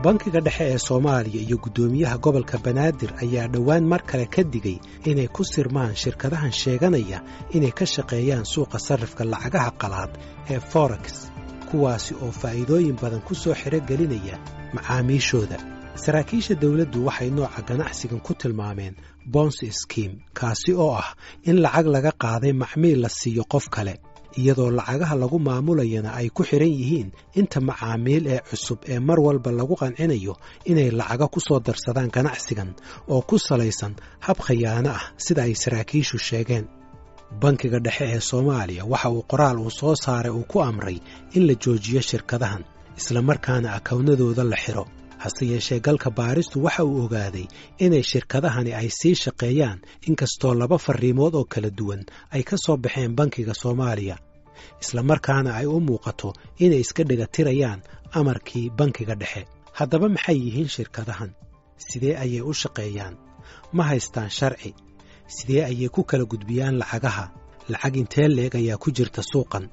bankiga dhexe ee Soomaaliya iyo gudoomiyaha gobolka Banaadir ayaa dhawaan mar kale ka digay inay ku sirmaan shirkadahan sheeganaya inay ka shaqeeyaan suuqa sarrifka lacagaha qalaad ee Forex kuwaasi oo faa'iidooyin badan ku soo xirogelinaya macaamiishooda. Saraakiisha dawladdu waxay nooca ganacsigan ku tilmaameen bonus scheme kaasi oo ah in lacag laga qaaday macmiil la siiyo qof kale iyadoo lacagaha lagu maamulayana ay ku xiran yihiin inta macaamiil ee cusub ee mar walba lagu qancinayo inay lacaga ku soo darsadaan ganacsigan oo ku salaysan hab khiyaano ah sida ay saraakiishu sheegeen. Bankiga dhexe ee Soomaaliya waxa uu qoraal uu soo saaray uu ku amray in la joojiyo shirkadahan isla markaana akawnadooda la xiro. hase yeeshee galka baaristu waxa uu ogaaday inay shirkadahani ay sii shaqeeyaan inkastoo laba fariimood oo kala duwan ay ka soo baxeen bankiga Soomaaliya isla markaana ay u muuqato inay iska dhigatirayaan amarkii bankiga dhexe. Haddaba maxay yihiin shirkadahan? Sidee ayay u shaqeeyaan? Ma haystaan sharci? Sidee ayay ku kala gudbiyaan lacagaha? Lacag intee leeg ayaa ku jirta suuqan?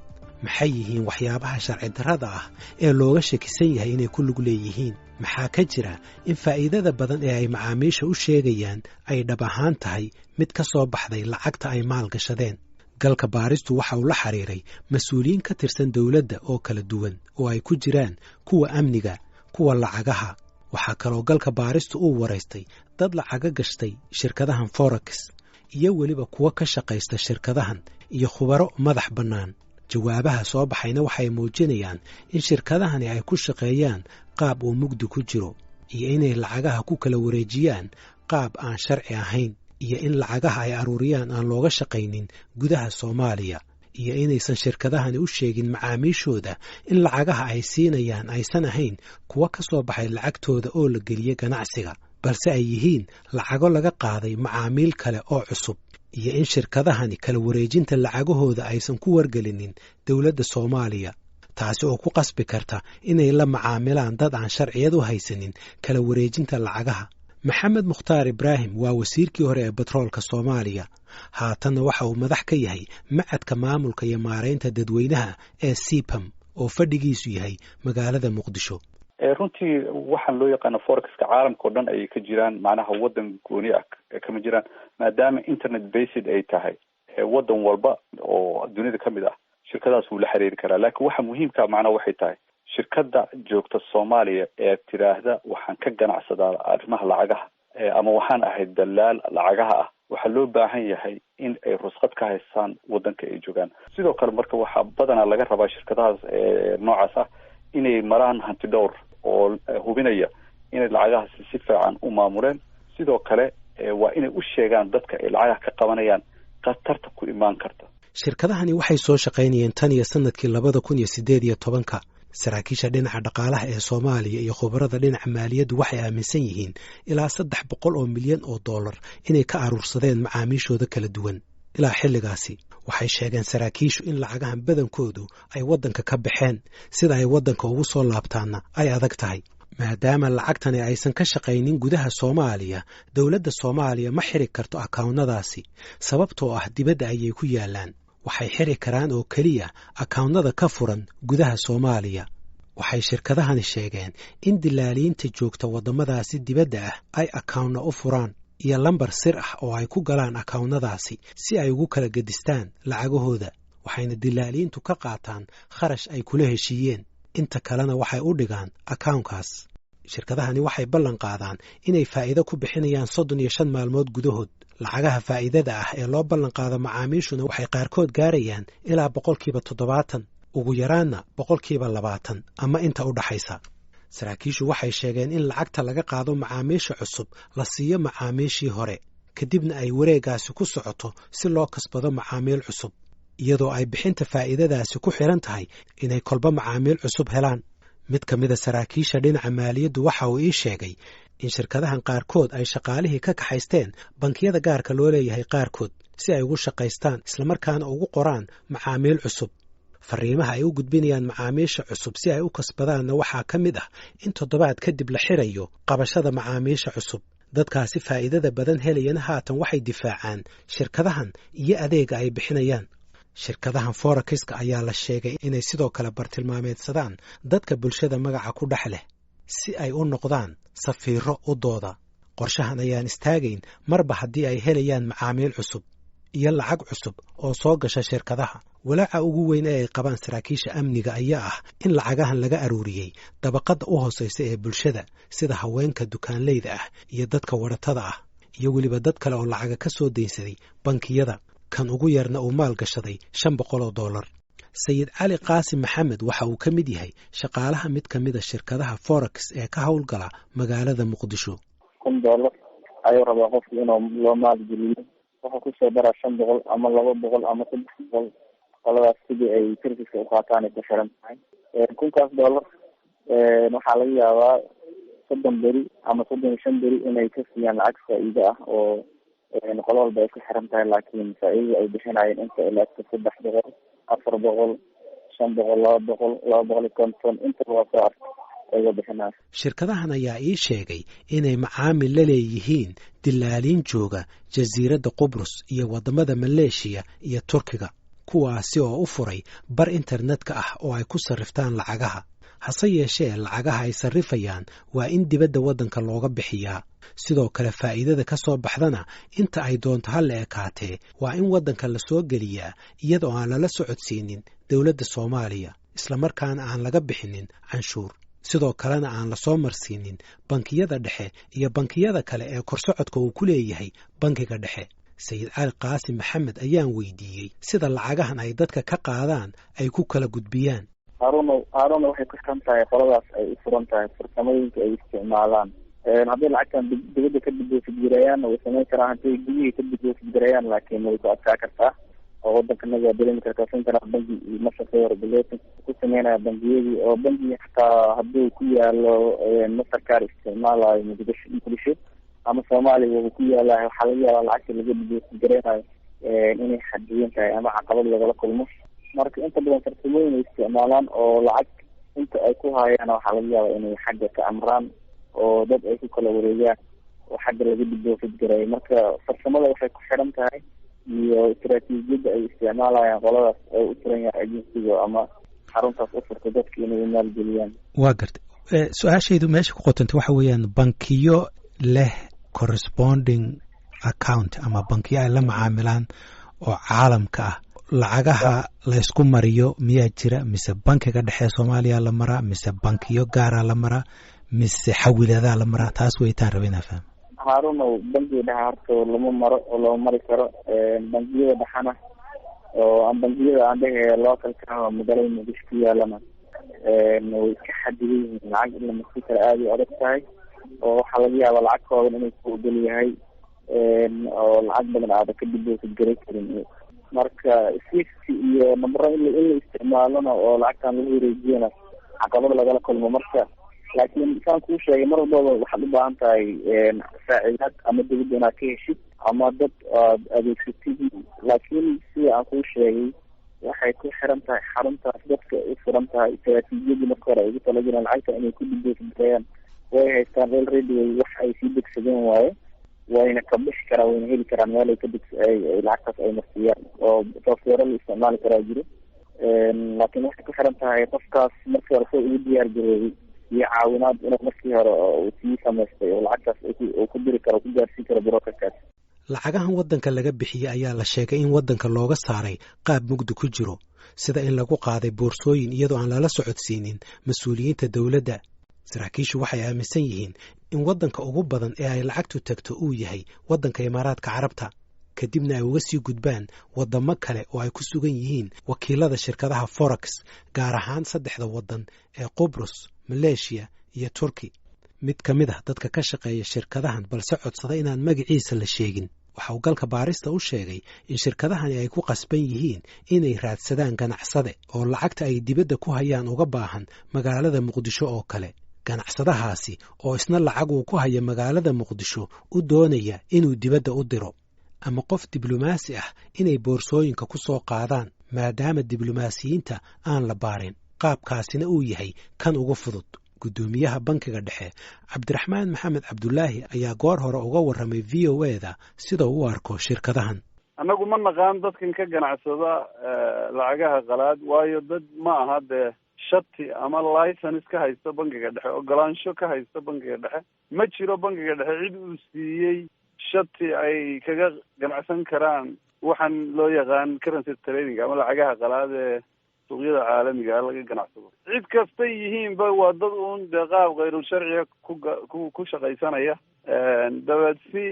maxay yihiin waxyaabaha sharci darrada ah ee looga shakisan yahay inay ku lug leeyihiin? maxaa ka jira in faa'iidada badan ee ay macaamiisha u sheegayaan ay dhab ahaan tahay mid ka soo baxday lacagta ay maalgashadeen? galka baaristu waxa uu la xiriiray mas'uuliyiin ka tirsan dawladda oo kala duwan oo ay ku jiraan kuwa amniga, kuwa lacagaha. waxaa kaloo galka baaristu uu waraystay dad lacaga gashtay shirkadahan Forex iyo weliba kuwa ka shaqaysta shirkadahan iyo khubaro madax bannaan. jawaabaha soo baxayna waxay muujinayaan in shirkadahani ay ku shaqeeyaan qaab uu mugdi ku jiro iyo inay lacagaha ku kala wareejiyaan qaab aan sharci ahayn iyo in lacagaha ay aruuriyaan aan looga shaqaynin gudaha Soomaaliya iyo inaysan shirkadahani u sheegin macaamiishooda in lacagaha ay siinayaan aysan ahayn kuwa ka soo baxay lacagtooda oo la geliyay ganacsiga balse ay yihiin lacago laga qaaday macaamiil kale oo cusub iyo in shirkadahani kala wareejinta lacagahooda aysan ku wargelinin dawladda Soomaaliya taasi oo ku qasbi karta inay la macaamilaan dad aan sharciyad u haysanin kala wareejinta lacagaha. Maxamed Mukhtaar Ibraahim waa wasiirkii hore ee batroolka Soomaaliya haatanna waxa uu madax ka yahay macadka maamulka iyo maareynta dadweynaha ee CPAM oo fadhigiisu yahay magaalada Muqdisho. runtii waxaan loo yaqaano Forex-ka caalamka oo dhan ay ka jiraan macnaha wadan gooni ah kama jiraan maadaama internet based ay tahay wadan walba oo dunida kamid ah shirkadaas uu la xiriiri karaa. laakiin waxa muhiimka macnaha waxay tahay shirkada joogta Soomaaliya ee tiraahda waxaan ka ganacsadaa arrimaha lacagaha ama waxaan ahay dalaal lacagaha ah waxaa loo baahan yahay in ay ruqsad ka haystaan wadanka ay joogaan. sidoo kale marka waxa badanaa laga rabaa shirkadahaas noocaas ah inay maraan hanti dhowr oo hubinaya inay lacagahaas si fiican u maamuleen. sidoo kale waa inay u sheegaan dadka ay lacagaha ka qabanayaan khatarta ku imaan karta. shirkadahani waxay soo shaqaynayeen tan iyo sanadkii 2018. saraakiisha dhinaca dhaqaalaha ee Soomaaliya iyo khubarada dhinaca maaliyaddu waxay aaminsan yihiin ilaa 300 milyan oo dollar inay ka aruursadeen macaamiishooda kala duwan. ilaa xilligaasi waxay sheegeen saraakiishu in lacagahan badankoodu ay waddanka ka baxeen sida ay waddanka ugu soo laabtaanna ay adag tahay. maadaama lacagtani aysan ka shaqaynin gudaha Soomaaliya dawladda Soomaaliya ma xiri karto akawnadaasi sababtoo ah dibadda ayay ku yaalaan. waxay xiri karaan oo keliya akawnada ka furan gudaha Soomaaliya. waxay shirkadahani sheegeen in dilaaliinta joogta waddamadaasi dibadda ah ay akawna u furaan iyo lambar sir ah oo ay ku galaan akawnadaasi si ay ugu kala gedistaan lacagahooda. waxayna dilaaliintu ka qaataan kharash ay kula heshiiyeen inta kalena waxay u dhigaan akawnkaas. shirkadahani waxay ballan qaadaan inay faa'iido ku bixinayaan 35 maalmood gudahood. lacagaha faa'iidada ah ee loo ballan qaado macaamiishuna waxay qaarkood gaarayaan ilaa 70%, ugu yaraanna 20% ama inta u dhaxaysa. saraakiishu waxay sheegeen in lacagta laga qaado macaamiisha cusub la siiyo macaamiishii hore kadibna ay wareegaasi ku socoto si loo kasbado macaamiil cusub iyadoo ay bixinta faa'iidadaasi ku xiran tahay inay kolba macaamiil cusub helaan. mid ka mid a saraakiisha dhinaca maaliyaddu waxa uu ii sheegay in shirkadahan qaarkood ay shaqaalihii ka kaxaysteen bankiyada gaarka loo leeyahay qaarkood si ay ugu shaqaystaan isla markaana ugu qoraan macaamiil cusub. fariimaha ay u gudbinayaan macaamiisha cusub si ay u kasbadaanna waxaa ka mid ah in toddobaad kadib la xirayo qabashada macaamiisha cusub. dadkaasi faa'iidada badan helayana haatan waxay difaacaan shirkadahan iyo adeega ay bixinayaan. shirkadahan Forex-ka ayaa la sheegay inay sidoo kale bartilmaameedsadaan dadka bulshada magaca ku dhex leh si ay u noqdaan safiiro u dooda. qorshahan ayaan istaagayn marba haddii ay helayaan macaamiil cusub iyo lacag cusub oo soo gasha shirkadaha. walaaca ugu weyn ee ay qabaan saraakiisha amniga ayaa ah in lacagahan laga aruuriyey dabaqadda u hoosaysa ee bulshada sida haweenka dukaanleyda ah iyo dadka waratada ah iyo weliba dad kale oo lacaga ka soo daynsaday bankiyada, kan ugu yarna uu maal gashaday $500. sayid cali qaasim maxamed waxa uu ka mid yahay shaqaalaha mid ka mida shirkadaha forex ee ka howlgala magaalada muqdisho. $1 ayuu rabaa qofku inuu loo maalgeliyo, wuxuu kusoo daraa 500 ama 200 ama 300 qoladaas sidii ay serviceka u qaataan ay ku xiran tahay. $1,000 waxaa laga yaabaa 30 beri ama 35 beri inay ka siiyaan lacag faa'iido ah oo qolo walba ay ku xiran tahay, laakiin faa'iidada ay bixinayeen inta ilaa 300, 400, 500, 200, 250 inta waa soo arka ayuu bixinaa. shirkadahan ayaa ii sheegay inay macaamil la leeyihiin dilaaliin jooga jasiiradda Qubrus iyo wadamada Maleeshiya iyo Turkiga, kuwaasi oo u furay bar internetka ah oo ay ku sarriftaan lacagaha. hase yeeshee lacagaha ay sarrifayaan waa in dibadda waddanka looga bixiyaa. sidoo kale faa'iidada ka soo baxdana inta ay doonto ha la ekaatee waa in waddanka la soo geliyaa iyadoo aan lala socodsiinin dowladda Soomaaliya, islamarkaana aan laga bixinin canshuur. sidoo kalena aan la soo marsiinin bankiyada dhexe iyo bankiyada kale ee korsocodka uu ku leeyahay bankiga dhexe. sayid cali qaasim maxamed ayaan weydiiyey sida lacagahan ay dadka ka qaadaan ay ku kala gudbiyaan. haaruna waxay ku xiran tahay qoladaas ay u furan tahay farsamooyinka ay isticmaalaan. hadday lacagtan dibadda ka diboosigirayaan way samayn karaan, hadday gudihii ka diboosigirayaan laakiin way ku adkaa kartaa oo waddankanaga waa dareemi kartaa. central banki iyo mastercard regulation ku sameynaya bangiyadii oo bangi xataa hadduu ku yaalo mastercard isticmaalayo muqdisho ama Soomaaliya uu ku yaalayo, waxaa laga yaabaa lacagta laga diboosigiraynayo inay xadidan tahay ama caqabad lagala kulmo. marka inta badan farsamooyin ay isticmaalaan oo lacag inta ay ku hayaan waxaa laga yaabaa inay xagga ka amraan oo dad ay ku kala wareegaan oo xagga laga diboosigirayo. marka farsamada waxay ku xiran tahay iyo istaraatiijiyadda ay isticmaalayaan qoladaas oo u tiran yahay agensiga ama xaruntaas u furta dadka inay maalgeliyaan. waa gartay. su-aashaydu meesha ku qotantay waxa weeyaan bankiyo leh corresponding account ama bankiyo ay la macaamilaan oo caalamka ah. lacagaha laysku mariyo miyaa jira mise bankiga dhexe Soomaaliya la maraa mise bankiyo gaara la maraa mise xawiladaa la maraa? taas weytaan rabay inaan fahmo. haaruna bankiga dhexe horta lama maro oo lama mari karo. bangiyada dhexana oo bangiyada aan dhehe localka magaalada muqdisho ku yaalana way iska xadidan yihiin. lacag in la marsi karo aada u adag tahay oo waxaa laga yaabaa lacag kooban inay ku ogol yahay oo lacag badan aada ka diboosigari karin. marka safety iyo nambaro in la isticmaalona oo lacagtan lagu wareejiyana caqabad lagala kulmo. marka laakiin saan kuu sheegay mar walbaba waxaad u baahan tahay saacidaad ama dawladda inaad ka heshid ama dad aad adeegsatid. laakiin sida aan kuu sheegay waxay ku xiran tahay xaruntaas dadka u furan tahay istaraatiijiyadii marka hore ay ugu talagaleen lacagta inay ku diboosigirayaan. way haystaan already wax ay sii degsadeen waaye, wayna ka bixi karaan, wayna heli karaan meel ay ka lacagtaas ay marsiyaan oo software la isticmaali karaa jiro. laakiin waxay ku xiran tahay qofkaas markii hore soo ugu diyaar garoobay iyo caawinaad inuu markii hore uu sii samaystay oo lacagtaas uu ku diri karo, ku gaarsiin karo brokerkaas. lacagahan waddanka laga bixiyey ayaa la sheegay in waddanka looga saaray qaab mugdi ku jiro, sida in lagu qaaday boorsooyin iyadoo aan lala socodsiinin mas-uuliyiinta dowladda. saraakiishu waxay aaminsan yihiin in waddanka ugu badan ee ay lacagtu tagto uu yahay waddanka Imaaraadka Carabta, kadibna ay uga sii gudbaan waddamo kale oo ay ku sugan yihiin wakiilada shirkadaha forex, gaar ahaan 3 waddan ee Qubrus, Maleeshiya iyo Turki. mid ka mid ah dadka ka shaqeeya shirkadahan balse codsada inaan magaciisa la sheegin waxa uu galka baarista u sheegay in shirkadahani ay ku qasban yihiin inay raadsadaan ganacsade oo lacagta ay dibadda ku hayaan uga baahan magaalada Muqdisho oo kale. ganacsadahaasi oo isna lacag uu ku haya magaalada Muqdisho u doonaya inuu dibadda u diro, ama qof diblomaasi ah inay boorsooyinka ku soo qaadaan maadaama diblomaasiyiinta aan la baarin. qaabkaasina uu yahay kan ugu fudud. gudoomiyaha bankiga dhexe Cabdiraxmaan Maxamed Cabdullaahi ayaa goor hore uga warramay VOA-da sida uu u arko shirkadahan. annagu ma naqaan dadkan ka ganacsada lacagaha qalaad, waayo dad ma aha dee shati ama license ka haysta bangiga dhexe, ogolaansho ka haysta bangiga dhexe. Ma jiro bangiga dhexe cid uu siiyey shati ay kaga ganacsan karaan waxaan loo yaqaan currency trading ama lacagaha qalaad ee suuqyada caalamiga laga ganacsado. Cid kastay yihiinba waa dad uun dee qaab khayru sharciga ku shaqaysanaya. dabeedsi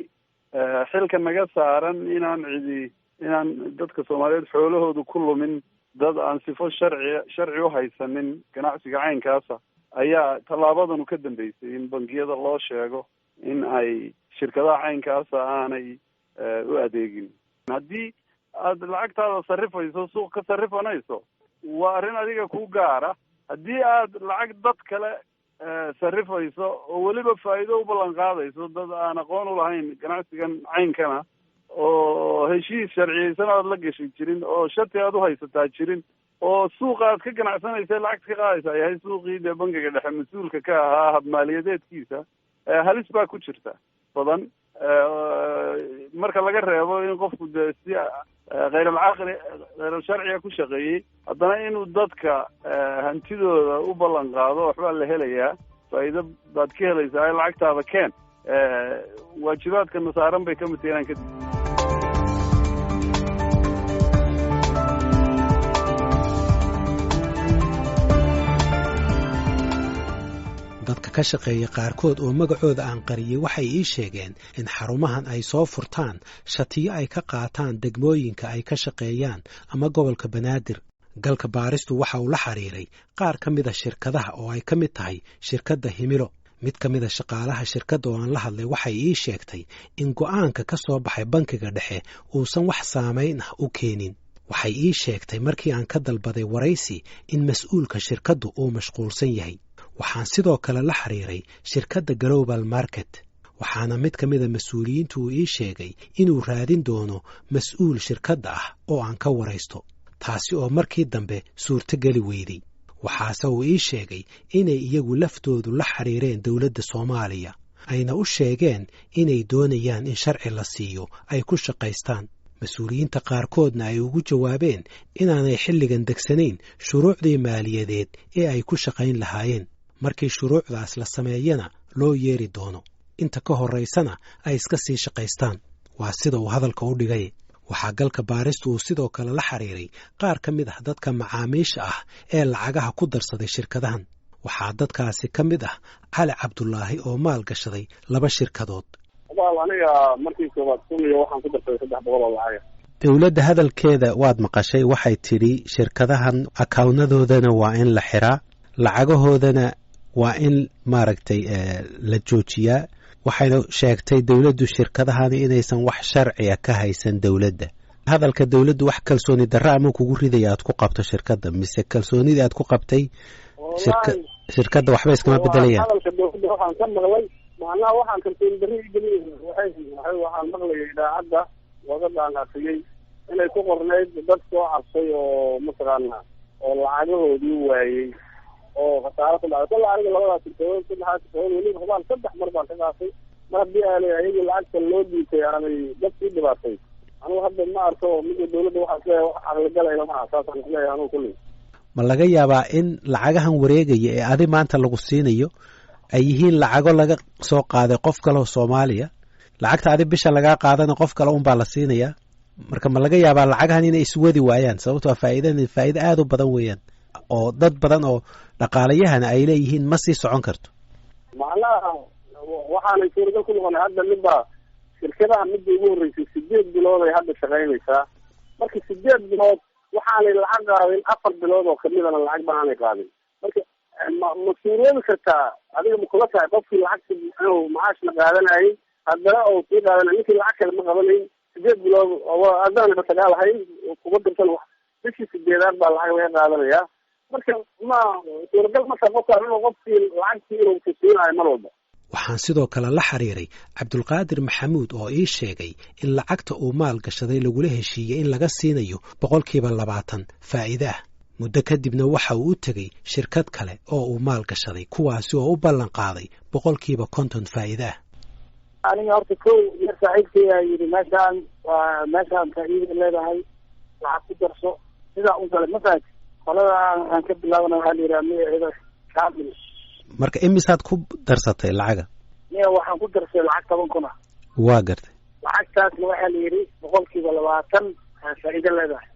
xilka naga saaran inaan dadka Soomaaliyeed xoolahoodu ku lumin dad aan sifo sharci u haysanin ganacsiga caynkaasa ayaa tallaabadan ka dambeysay in bangiyada loo sheego in ay shirkadaha caynkaasa aanay u adeegin. haddii aad lacagtaada sarrifayso suuq ka sarrifanayso waa arrin adiga ku gaara. haddii aad lacag dad kale sarrifayso oo weliba faa'iido u ballan qaadayso dad aan aqoon u lahayn ganacsigan caynkana oo heshiis sharciyeysan aad la gashi jirin oo shati aad u haysataa jirin oo suuqa aad ka ganacsanaysa lacagta ka qaadaysa yahay suuqii dee bangiga dhexe mas-uulka ka ahaa habmaaliyadeedkiisa, halis baa ku jirta badan. marka laga reebo in qofku dee si khayral-sharciga ku shaqeeyey, haddana inuu dadka hantidooda u ballan qaado waxbaa la helayaa, faa'iido baad ka helaysaa, lacagtaada keen. waajibaadka nasaaran bay ka mid tahay inaan kadib. dadka ka shaqeeya qaarkood oo magacooda aan qariyey waxay ii sheegeen in xarumahan ay soo furtaan shatiyo ay ka qaataan degmooyinka ay ka shaqeeyaan ama gobolka Banaadir. galka baaristu waxa uu la xiriiray qaar ka mida shirkadaha oo ay ka mid tahay shirkadda Himilo. mid ka mida shaqaalaha shirkadda oo aan la hadlay waxay ii sheegtay in go'aanka ka soo baxay bankiga dhexe uusan wax saamayn ah u keenin. waxay ii sheegtay markii aan ka dalbaday waraysi in mas'uulka shirkaddu uu mashquulsan yahay. waxaan sidoo kale la xiriiray shirkadda Global Market, waxaana mid ka mida mas-uuliyiintu uu ii sheegay inuu raadin doono mas'uul shirkadda ah oo aan ka waraysto, taasi oo markii dambe suurtogeli weyday. waxaase uu ii sheegay inay iyagu laftoodu la xiriireen dowladda Soomaaliya, ayna u sheegeen inay doonayaan in sharci la siiyo ay ku shaqaystaan. mas-uuliyiinta qaarkoodna ay ugu jawaabeen inaanay xilligan degsanayn shuruucdii maaliyadeed ee ay ku shaqayn lahaayeen. markii shuruucdaas la sameeyana loo yeeri doono, inta ka horraysana ay iska sii shaqaystaan. waa sida uu hadalka u dhigay. waxaa galka baaristu uu sidoo kale la xiriiray qaar ka mid ah dadka macaamiisha ah ee lacagaha ku darsaday shirkadahan. waxaa dadkaasi ka mid ah Cali Cabdulaahi oo maal gashaday 2 shirkadood. aniga markii koobaad suuliyo waxaan ku darsaday 300 oo lacag. dowladda hadalkeeda waad maqashay, waxay tidhi shirkadahan akawnnadoodana waa in la xiraa, lacagahoodana waa in maaragtay la joojiyaa. waxayna sheegtay dowladdu shirkadahani inaysan wax sharciya ka haysan dowladda. hadalka dowladdu wax kalsooni darro ama kugu ridaya aad ku qabto shirkadda, mise kalsoonidii aad ku qabtay shirkadda waxba iskama bedelayaan? hadalka dowladda waxaan ka maqlay, macnaha waxaan kalsooni darro igeliyay waxaan maqlayay idaacadda wadadaan afiyey inay ku qornayd dad soo cabsay oo mataqaana oo lacagahoodii waayey oo khasaaro ku dhacay. kala aniga 2 shirkadood weliba hubaan 3 mar baan ka qaatay. mar haddii aanay ayagu lacagta loo dhiibtay aanay dadkii dhibaatay, anigu hadda ma arko midda dowladda waxaa caqligalayna maaha. saasaan isleeyahay anigu kulli. ma laga yaabaa in lacagahan wareegaya ee adi maanta lagu siinayo ay yihiin lacago laga soo qaaday qof kale oo Soomaaliya? lacagta adi bisha lagaa qaadana qof kale un baa la siinayaa. marka ma laga yaabaa lacagahan inay iswadi waayaan? sababtoo faa'iido aad u badan weeyaan oo dad badan oo dhaqaalayahana ay leeyihiin ma sii socon karto. macnaha waxaanay suuragal ku noqonay hadda midba shirkadaha midda ugu horreysay 8 bilood ay hadda shaqaynaysaa. marka 8 bilood waxaanay lacag qaadin 4 bilood oo kamidana lacag baanay qaadin. marka ma suuroobi kartaa adiga ma kula tahay qofkii lacagta inuu macaashna qaadanayay haddana oo sii qaadanay ninkii lacag kale ma qabanayn 8 bilood oo adana sagaal ahayn kuba dirsan wax bishii 8aad baa lacag laga qaadanayaa. marka ma suuragal marka qofkii lacagtii inuu kusiinayo mar walba. waxaan sidoo kale la xiriiray Cabdulqaadir Maxamuud oo ii sheegay in lacagta uu maal gashaday lagula heshiiyey in laga siinayo 20% faa'iido ah. muddo kadibna waxa uu u tegey shirkad kale oo uu maal gashaday, kuwaasi oo u ballan qaaday 50% faa'iido ah. aniga horta kow yar saaxiibkay ayaa yidhi meeshaan faa'iido leedahay lacag ku darso sidaa u kale ma fahanti. qolada aan ka bilaabana waxaa la yidhaha magaceeda kaamil. marka imisaad ku darsatay lacaga? miya waxaan ku darsay lacag 10 kun ah. waa gartay. lacagtaasna waxaa la yidhi 20% faa'iido leedahay.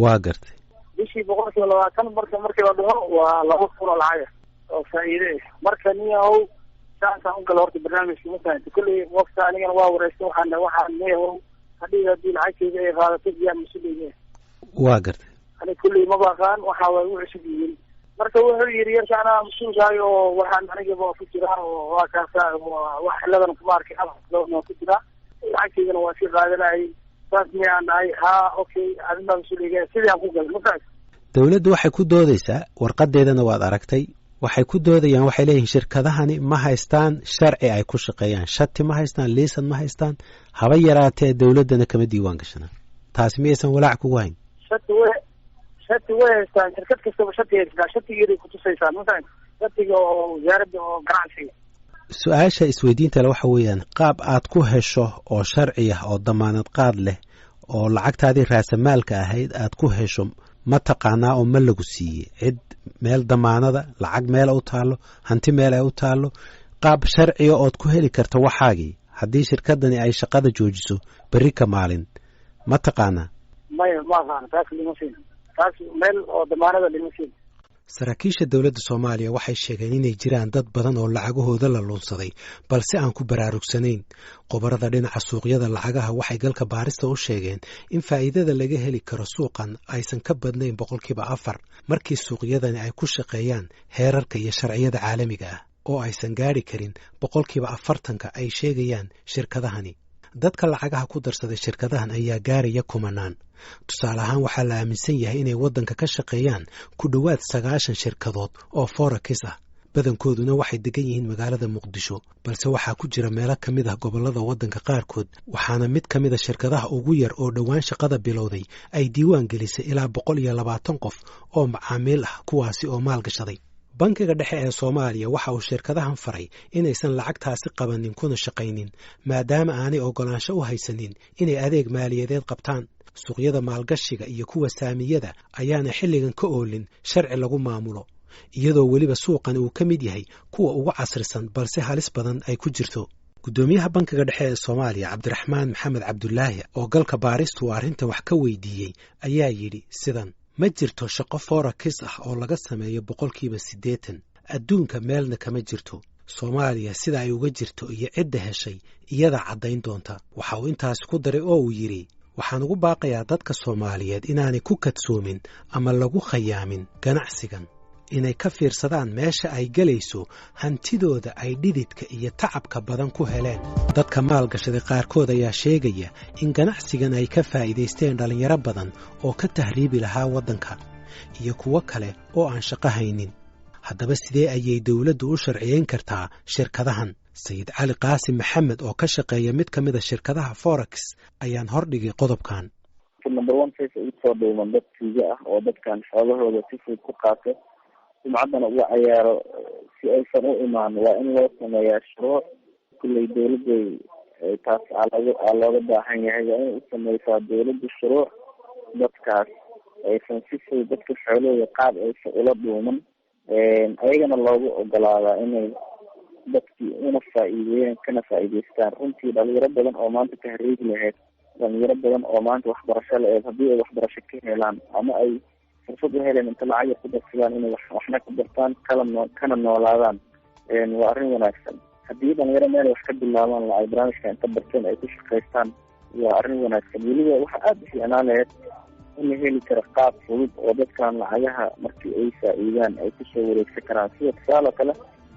waa gartay. bishii 20% markii la dhaho waa 2 kun oo lacag oo faa'iido ah. marka niyahow saasaan u gala horta barnaamijka masaanta kulley waqti anigana waa wareystay waxaan niyahow haddii lacagteyda ay qaadato biyaa mas-uuliyiin. waa gartay. ani kulley ma baqaan waxa way u cusub yihiin. marka wuxuu yidhi yarka anaa mas-uulkaayo oo waxaan anigaba ku jiraa oo waa kaasa wax xiladan kuma arkay waa ku jiraa lacagteydana waa sii qaadanayay saas miyaan dhahay haa okay adinbaa mas-uuliga sidii aan ku galay masaas. dawladdu waxay ku doodaysaa warqadeedana waad aragtay waxay ku doodayaan waxay leeyihiin shirkadahani ma haystaan sharci ay ku shaqeeyaan shati ma haystaan liisan ma haystaan haba yaraatee dawladdana kama diiwaan gashanaa taasi miyaysan walaac kugu hayn? shati way haystaan shirkad kastaba shati haystaa shatigeeday kutusaysaa masalan shatiga oo wasaaradda oo ganacsiga. su-aasha isweydiinta le waxa weeyaan qaab aad ku hesho oo sharci ah oo damaanad qaad leh oo lacagtaadii raasamaalka ahayd aad ku hesho ma taqaanaa oo ma lagu siiyey cid meel damaanada lacag meel u taallo hanti meel ay u taallo qaab sharciga ood ku heli karto waxaagii haddii shirkadani ay shaqada joojiso berri ka maalin ma taqaanaa? maya ma aqaana taas lima siin taas meel oo damaanada lima siin. saraakiisha dowladda soomaaliya waxay sheegeen inay jiraan dad badan oo lacagahooda la luunsaday balse aan ku baraarugsanayn. khubarada dhinaca suuqyada lacagaha waxay galka baarista u sheegeen in faa'iidada laga heli karo suuqan aysan ka badnayn 4% markii suuqyadani ay ku shaqeeyaan heerarka iyo sharciyada caalamiga ah oo aysan gaari karin 40% ay sheegayaan shirkadahani. dadka lacagaha ku darsaday shirkadahan ayaa gaaraya kumanaan. tusaale ahaan waxaa la aaminsan yahay inay waddanka ka shaqeeyaan ku dhowaad 90 shirkadood oo forex ah badankooduna waxay degan yihiin magaalada muqdisho balse waxaa ku jira meelo ka mid ah gobollada waddanka qaarkood waxaana mid ka mid a shirkadaha ugu yar oo dhowaan shaqada bilowday ay diiwaan gelisay ilaa 120 qof oo macaamiil ah kuwaasi oo maalgashaday. bankiga dhexe ee Soomaaliya waxa uu shirkadahan faray inaysan lacagtaasi qabanin kuna shaqaynin maadaama aanay ogolaansho u haysanin inay adeeg maaliyadeed qabtaan. suuqyada maalgashiga iyo kuwa saamiyada ayaana xilligan ka oolin sharci lagu maamulo iyadoo weliba suuqan uu ka mid yahay kuwa ugu casrisan balse halis badan ay ku jirto. gudoomiyaha bankiga dhexe ee Soomaaliya Cabdiraxmaan Maxamed Cabdullaahi oo galka baaristu arrinta wax ka weydiiyey ayaa yidhi sidan: ma jirto shaqo forex ah oo laga sameeyo 80% adduunka meelna kama jirto. Soomaaliya sida ay uga jirto iyo cidda heshay iyada caddayn doonta. waxa uu intaas ku daray oo uu yidhi waxaan ugu baaqayaa dadka Soomaaliyeed inaanay ku kadsoomin ama lagu khayaamin ganacsigan inay ka fiirsadaan meesha ay galayso hantidooda ay dhididka iyo tacabka badan ku heleen. dadka maalgashaday qaarkood ayaa sheegaya in ganacsigan ay ka faa'iidaysteen dhalinyaro badan oo ka tahriibi lahaa waddanka iyo kuwo kale oo aan shaqo haynin. haddaba sidee ayay dawladdu u sharciyeyn kartaa shirkadahan? sayid cali qaasim maxamed oo ka shaqeeya mid ka mid a shirkadaha forex ayaan hordhigay qodobkan. number 1 face ugu soo dhuuman dad tiiga ah oo dadkan xoolahooda si fudud ku qaato sumcaddana uga cayaaro si aysan u imaan waa in loo sameeyaa shuruuc. kulley dawladday taas looga baahan yahay waa in u sameysaa dawladda shuruuc dadkaas aysan si fudud dadka xoolahooda qaab aysan ula dhuuman ayagana loogu ogolaadaa inay dadkii una faa'iideeyaan kana faa'iidaystaan. runtii dhalinyaro badan oo maanta tahriibi lahayd dhalinyaro badan oo maanta waxbarasho la-eed haddii ay waxbarasho ka helaan ama ay fursad u heleen inta lacag yar ku darsadaan inay waxna ku dartaan kana noolaadaan waa arrin wanaagsan. haddii dhalinyaro meel wax ka bilaabaan la ay barnaamijka inta barteen ay ku shaqaystaan waa arrin wanaagsan. weliba waxaa aada u fiicnaan lahayd in la heli karo qaab fudud oo dadkan lacagaha markii ay faa'iidaan ay kusoo wareegsan karaan. sida tusaale kale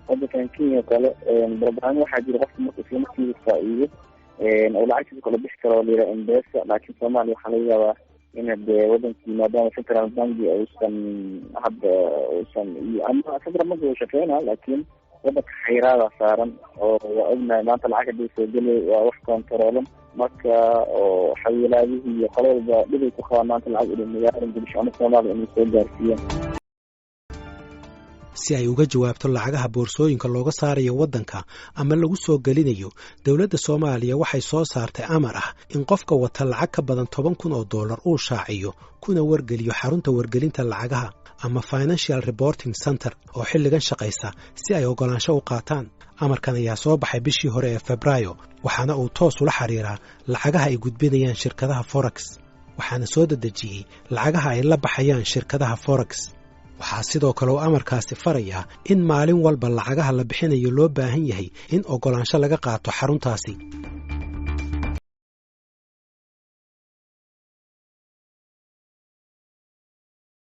waddankan Kenya oo kale barnaamij waxaa jira qofka marka isla markiiba faa'iido oo lacagtiisa kala bixi karo lira M-Pesa. laakiin Soomaaliya waxaa laga yaabaa in dee wadankii maadaama central banki uusan ama central banki uu shaqeynaa laakiin wadanka xayiraada saaran oo waa ognahay maanta lacag hadii soo gelay waa wax kontaroolan marka oo xawilaadihii iyo qolo walba dhibay ku qabaan maanta lacag inay magaalada Muqdisho ama Soomaaliya inay soo gaarsiiyaan. si ay uga jawaabto lacagaha boorsooyinka looga saarayo waddanka ama lagu soo gelinayo dawladda Soomaaliya waxay soo saartay amar ah in qofka wata lacag ka badan $10,000 uu shaaciyo kuna wargeliyo xarunta wargelinta lacagaha ama Financial Reporting Center oo xilligan shaqaysa si ay ogolaansho u qaataan. Amarkan ayaa soo baxay bishii hore ee Febraayo, waxaana uu toos ula xiriiraa lacagaha ay gudbinayaan shirkadaha Forex, waxaana soo dedejiyey lacagaha ay la baxayaan shirkadaha Forex. waxaa sidoo kale uu amarkaasi farayaa in maalin walba lacagaha la bixinayo loo baahan yahay in ogolaansho laga qaato xaruntaasi.